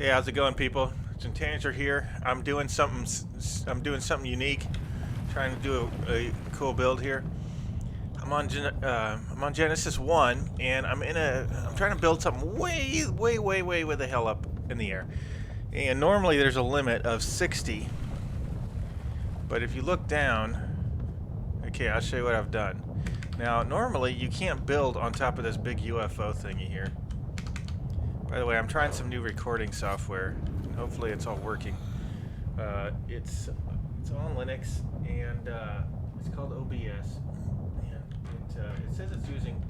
Hey, how's it going, people? Tanger here. I'm doing something unique. Trying to do a cool build here. I'm on Genesis One, and I'm trying to build something way the hell up in the air. And normally there's a limit of 60, but if you look down, okay, I'll show you what I've done. Now, normally you can't build on top of this big UFO thingy here. By the way, I'm trying some new recording software. Hopefully, it's all working. It's on Linux, and it's called OBS. And it says it's using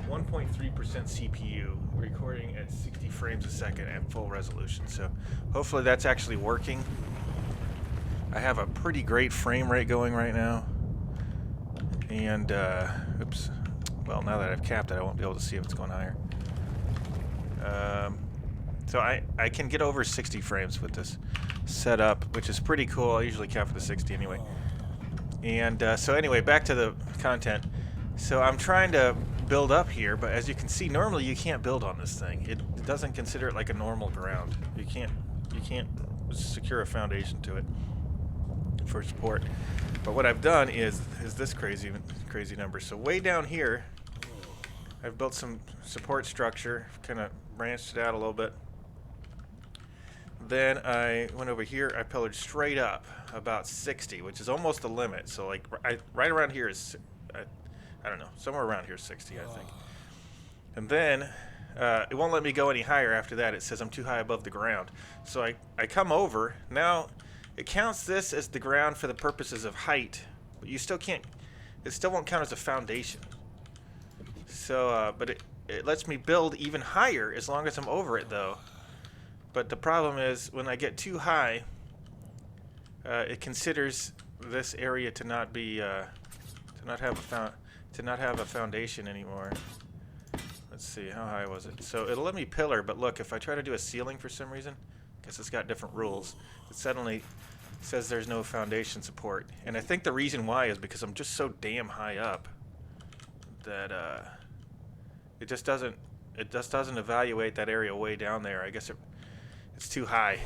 1.3% CPU, recording at 60 frames a second at full resolution. So hopefully that's actually working. I have a pretty great frame rate going right now. And oops. Well, now that I've capped it, I won't be able to see if it's going higher. So I can get over 60 frames with this setup, which is pretty cool. I usually cap for the 60 anyway. And so anyway, back to the content. So I'm trying to build up here, but as you can see, normally you can't build on this thing. It doesn't consider it like a normal ground. You can't secure a foundation to it for support. But what I've done is this crazy number. So way down here, I've built some support structure, kind of branched it out a little bit. Then I went over here, I pillared straight up about 60, which is almost the limit. So like right around here is, I don't know, somewhere around here is 60, I think. And then it won't let me go any higher after that. It says I'm too high above the ground. So I come over. Now it counts this as the ground for the purposes of height, but you still can't, it still won't count as a foundation. So, but it lets me build even higher as long as I'm over it, though. But the problem is, when I get too high, it considers this area to not be, to not have a foundation anymore. Let's see, how high was it? So it'll let me pillar, but look, if I try to do a ceiling for some reason, I guess it's got different rules. It suddenly says there's no foundation support, and I think the reason why is because I'm just so damn high up that it just doesn't evaluate that area way down there. I guess it's too high.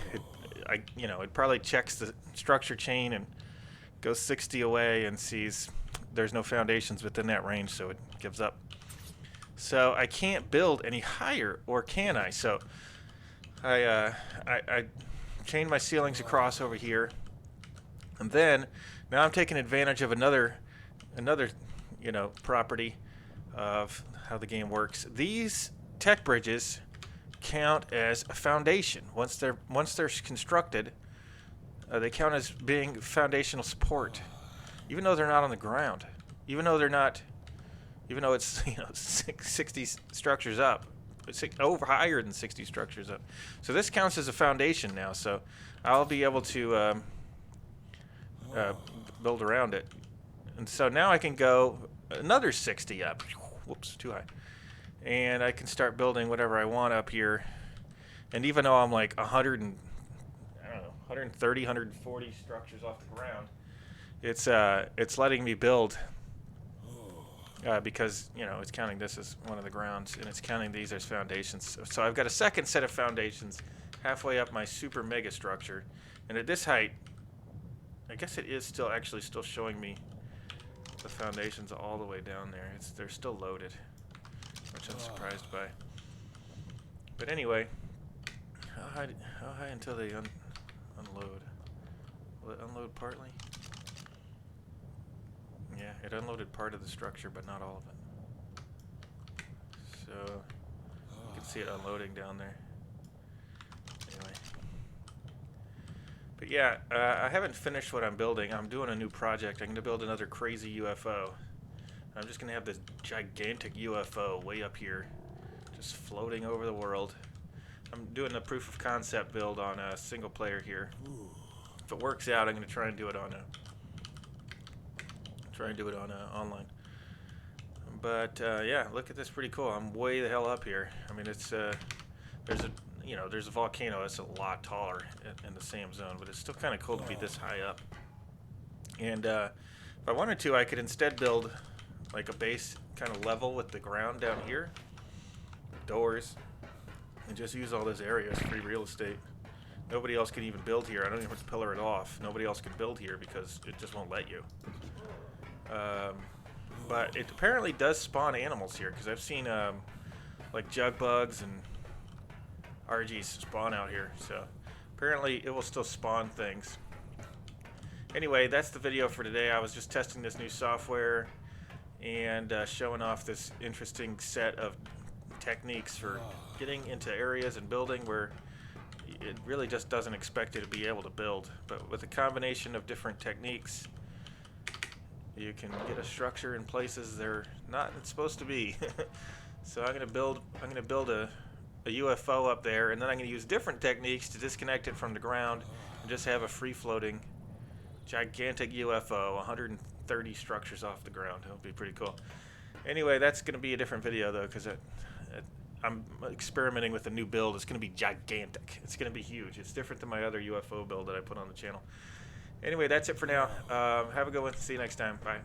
It probably checks the structure chain and goes 60 away and sees there's no foundations within that range, so it gives up. So I can't build any higher, or can I? So I chained my ceilings across over here, and then now I'm taking advantage of another property of how the game works. These tech bridges count as a foundation. Once they're constructed, they count as being foundational support, even though they're not on the ground. Even though it's 60 structures up, it's over higher than 60 structures up. So this counts as a foundation now. So I'll be able to build around it. And so now I can go another 60 up. Whoops, too high. And I can start building whatever I want up here. And even though I'm like 130, 140 structures off the ground, it's letting me build because it's counting this as one of the grounds, and it's counting these as foundations. So I've got a second set of foundations halfway up my super mega structure, and at this height, I guess it is still showing me the foundations all the way down there. They're still loaded, which I'm surprised by. But anyway, how high until they unload? Will it unload partly? Yeah, it unloaded part of the structure, but not all of it. So you can see it unloading down there. Anyway. But yeah, I haven't finished what I'm building. I'm doing a new project. I'm going to build another crazy UFO. I'm just going to have this gigantic UFO way up here, just floating over the world. I'm doing a proof of concept build on a single player here. If it works out, I'm going to try and do it on online. But yeah, look at this, pretty cool. I'm way the hell up here. I mean, it's there's a volcano that's a lot taller in the same zone, but it's still kind of cool to be this high up. And if I wanted to, I could instead build like a base kind of level with the ground down here, doors, and just use all this area as free real estate. Nobody else can even build here. I don't even have to pillar it off. Nobody else can build here because it just won't let you. But it apparently does spawn animals here, because I've seen like jug bugs and RGs spawn out here. So apparently it will still spawn things. Anyway, that's the video for today. I was just testing this new software and showing off this interesting set of techniques for getting into areas and building where it really just doesn't expect you to be able to build. But with a combination of different techniques, you can get a structure in places they're not supposed to be. So I'm gonna build a UFO up there, and then I'm gonna use different techniques to disconnect it from the ground and just have a free floating gigantic UFO, 130 structures off the ground. It'll be pretty cool. Anyway, that's gonna be a different video though, because I'm experimenting with a new build. It's gonna be gigantic. It's gonna be huge. It's different than my other UFO build that I put on the channel. Anyway, that's it for now. Have a good one. See you next time. Bye.